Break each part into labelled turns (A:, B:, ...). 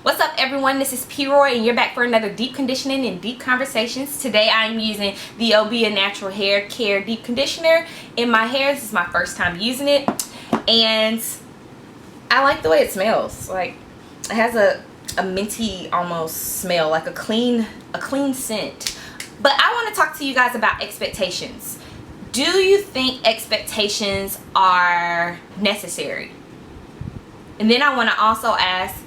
A: What's up everyone, this is P-Roy and you're back for another deep conditioning and deep conversations. Today I'm using the Obia Natural Hair Care Deep Conditioner in my hair. This is my first time using it and I like the way it smells. Like, it has a minty almost smell, like a clean scent. But I want to talk to you guys about expectations. Do you think expectations are necessary? And then I want to also ask,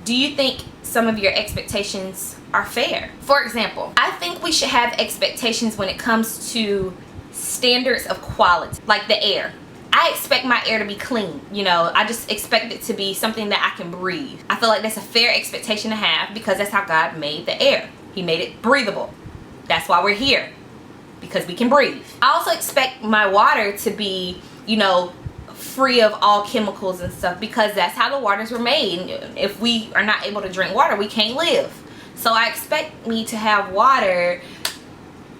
A: do you think some of your expectations are fair? For example, I think we should have expectations when it comes to standards of quality, like the air. I expect my air to be clean, you know, I just expect it to be something that I can breathe. I feel like that's a fair expectation to have because that's how God made the air. He made it breathable. That's why we're here, because we can breathe. I also expect my water to be, you know, free of all chemicals and stuff because that's how the waters were made. If we are not able to drink water, we can't live. So I expect me to have water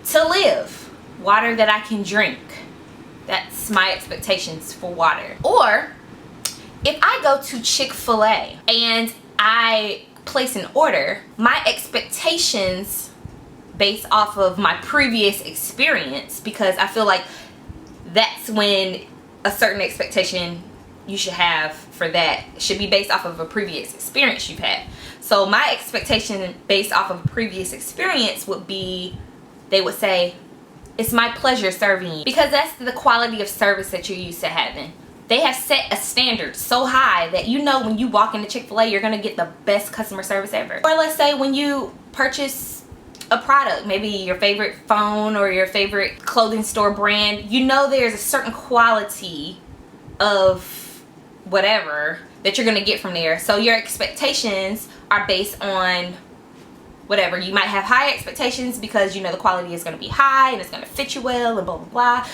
A: to live, water that I can drink. That's my expectations for water. Or if I go to Chick-fil-A and I place an order, my expectations based off of my previous experience, because I feel like that's when a certain expectation you should have for that should be based off of a previous experience you've had. So my expectation based off of a previous experience would be, they would say, it's my pleasure serving you, because that's the quality of service that you're used to having. They have set a standard so high that you know when you walk into Chick-fil-A you're gonna get the best customer service ever. Or let's say when you purchase a product, maybe your favorite phone or your favorite clothing store brand, you know there's a certain quality of whatever that you're gonna get from there. So your expectations are based on whatever. You might have high expectations because you know the quality is gonna be high and it's gonna fit you well and blah blah blah.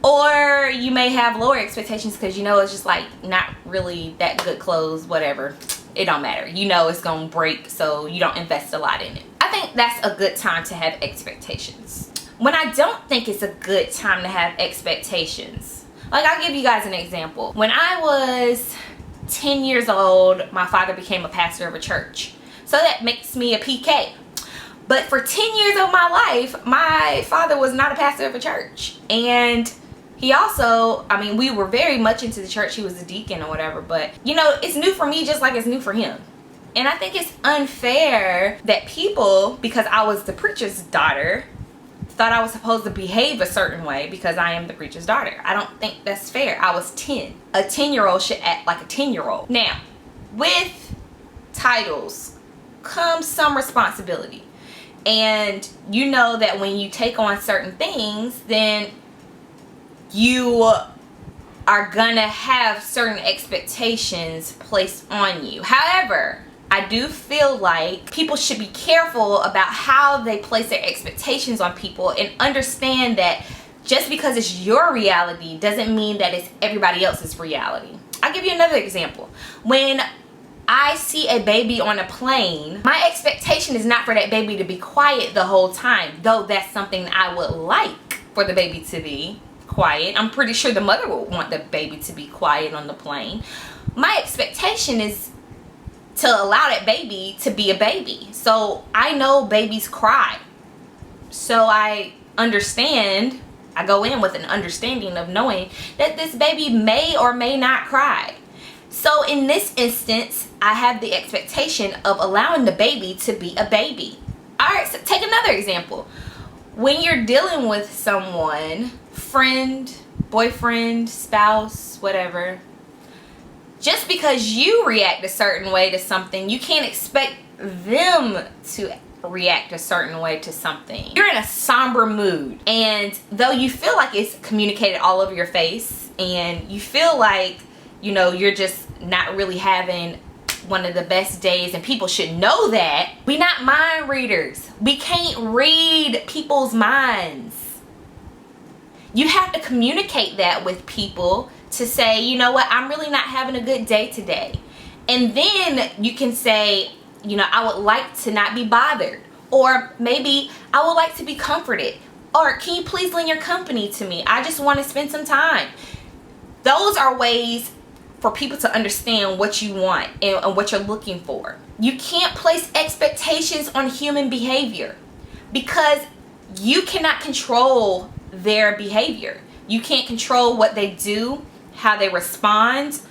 A: Or you may have lower expectations because you know it's just like not really that good clothes, whatever. It don't matter. You know it's gonna break, so you don't invest a lot in it. I think that's a good time to have expectations. When I don't think it's a good time to have expectations, like I'll give you guys an example. When I was 10 years old, my father became a pastor of a church. So that makes me a PK. But for 10 years of my life, my father was not a pastor of a church. And he also, I mean, we were very much into the church. He was a deacon or whatever. But, you know, it's new for me just like it's new for him. And I think it's unfair that people, because I was the preacher's daughter, thought I was supposed to behave a certain way because I am the preacher's daughter. I don't think that's fair. I was 10. A 10-year-old should act like a 10-year-old. Now, with titles comes some responsibility. And you know that when you take on certain things, then you are gonna have certain expectations placed on you. However, I do feel like people should be careful about how they place their expectations on people and understand that just because it's your reality doesn't mean that it's everybody else's reality. I'll give you another example. When I see a baby on a plane, my expectation is not for that baby to be quiet the whole time, though that's something I would like for the baby to be quiet. I'm pretty sure the mother would want the baby to be quiet on the plane. My expectation is to allow that baby to be a baby. So I know babies cry. So I understand, I go in with an understanding of knowing that this baby may or may not cry. So in this instance, I have the expectation of allowing the baby to be a baby. Alright, so take another example. When you're dealing with someone, friend, boyfriend, spouse, whatever, just because you react a certain way to something, you can't expect them to react a certain way to something. You're in a somber mood, and though you feel like it's communicated all over your face, and you feel like, you know, you're just not really having one of the best days, and people should know that, we not mind readers. We can't read people's minds. You have to communicate that with people to say, you know what, I'm really not having a good day today. And then you can say, you know, I would like to not be bothered. Or maybe I would like to be comforted. Or can you please lend your company to me? I just want to spend some time. Those are ways for people to understand what you want and what you're looking for. You can't place expectations on human behavior because you cannot control their behavior. You can't control what they do, how they respond,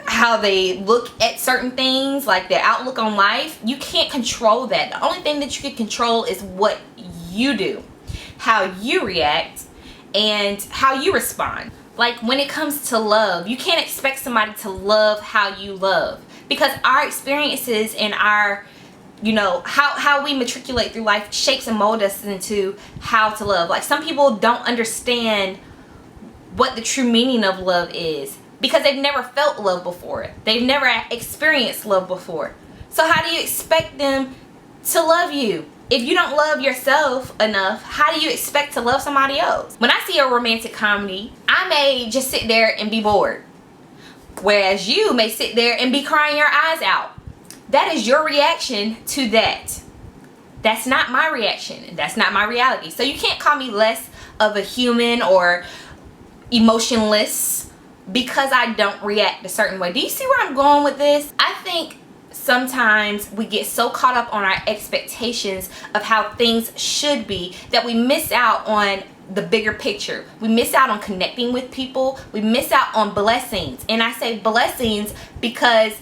A: how they look at certain things, like their outlook on life. You can't control that. The only thing that you can control is what you do, how you react, and how you respond. Like when it comes to love, you can't expect somebody to love how you love, because our experiences and our, how we matriculate through life shapes and molds us into how to love. Like some people don't understand what the true meaning of love is because they've never felt love before. They've never experienced love before. So how do you expect them to love you? If you don't love yourself enough, how do you expect to love somebody else? When I see a romantic comedy, I may just sit there and be bored, whereas you may sit there and be crying your eyes out. That is your reaction to that. That's not my reaction. That's not my reality. So you can't call me less of a human or emotionless because I don't react a certain way. Do you see where I'm going with this? I think sometimes we get so caught up on our expectations of how things should be that we miss out on the bigger picture. We miss out on connecting with people. We miss out on blessings. And I say blessings because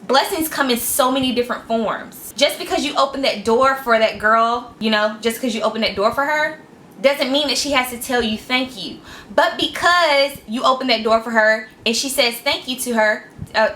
A: blessings come in so many different forms. Just because you open that door for that girl, just because you open that door for her, doesn't mean that she has to tell you thank you. But because you open that door for her and she says thank you to her,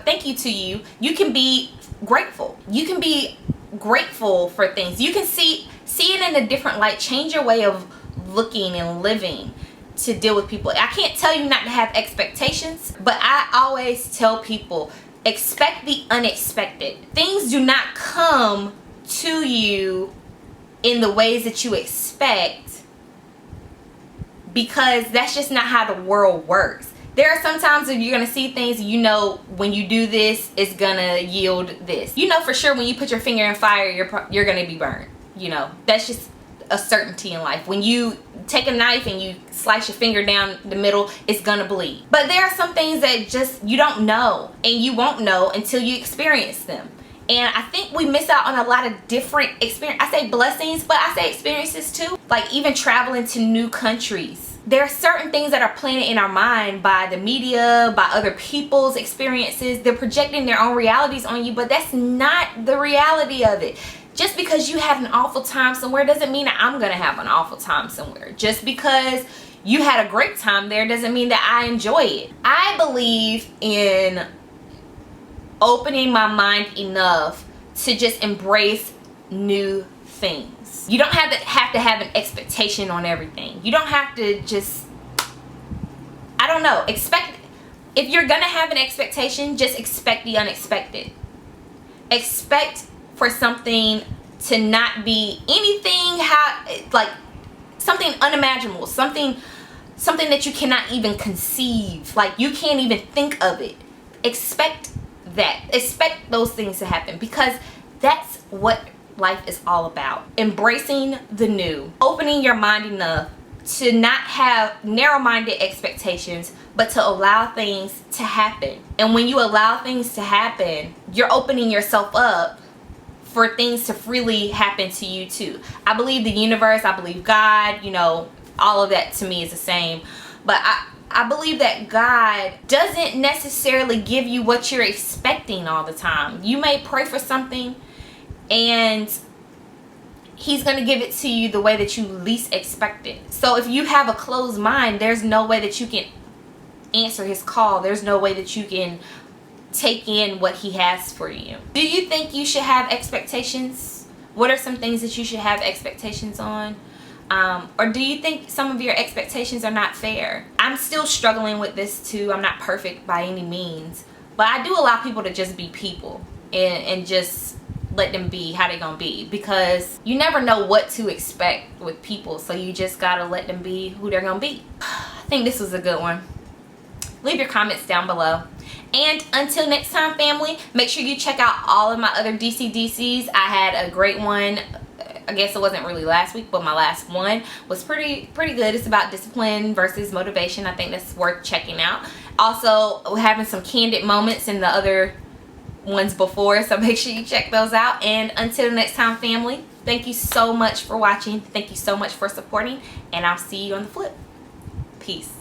A: thank you to you, you can be grateful. You can be grateful for things. You can see it in a different light. Change your way of looking and living to deal with people. I can't tell you not to have expectations, but I always tell people, expect the unexpected. Things do not come to you in the ways that you expect, because that's just not how the world works. There are some times when you're going to see things, when you do this, it's going to yield this. For sure when you put your finger in fire, you're going to be burned. That's just a certainty in life. When you take a knife and you slice your finger down the middle, it's gonna bleed. But there are some things that just you don't know, and you won't know until you experience them. And I think we miss out on a lot of different experiences. I say blessings, but I say experiences too. Like even traveling to new countries. There are certain things that are planted in our mind by the media, by other people's experiences. They're projecting their own realities on you, but that's not the reality of it. Just because you had an awful time somewhere doesn't mean that I'm going to have an awful time somewhere. Just because you had a great time there doesn't mean that I enjoy it. I believe in opening my mind enough to just embrace new things. You don't have to have an expectation on everything. You don't have to just, if you're going to have an expectation, just expect the unexpected. Expect for something to not be anything something unimaginable, something that you cannot even conceive, like you can't even think of it. Expect those things to happen, because that's what life is all about. Embracing the new, opening your mind enough to not have narrow-minded expectations, but to allow things to happen. And when you allow things to happen, you're opening yourself up for things to freely happen to you too. I believe the universe, I believe God, all of that to me is the same. But I believe that God doesn't necessarily give you what you're expecting all the time. You may pray for something and He's going to give it to you the way that you least expect it. So if you have a closed mind, there's no way that you can answer His call. There's no way that you can take in what He has for you. Do you think you should have expectations? What are some things that you should have expectations on? Or do you think some of your expectations are not fair? I'm still struggling with this too. I'm not perfect by any means, but I do allow people to just be people and just let them be how they're gonna be, because you never know what to expect with people, so you just gotta let them be who they're gonna be. I think this was a good one. Leave your comments down below. And until next time, family, make sure you check out all of my other DCDCs. I had a great one. I guess it wasn't really last week, but my last one was pretty good. It's about discipline versus motivation. I think that's worth checking out. Also, we're having some candid moments in the other ones before, so make sure you check those out. And until next time, family, thank you so much for watching. Thank you so much for supporting, and I'll see you on the flip. Peace.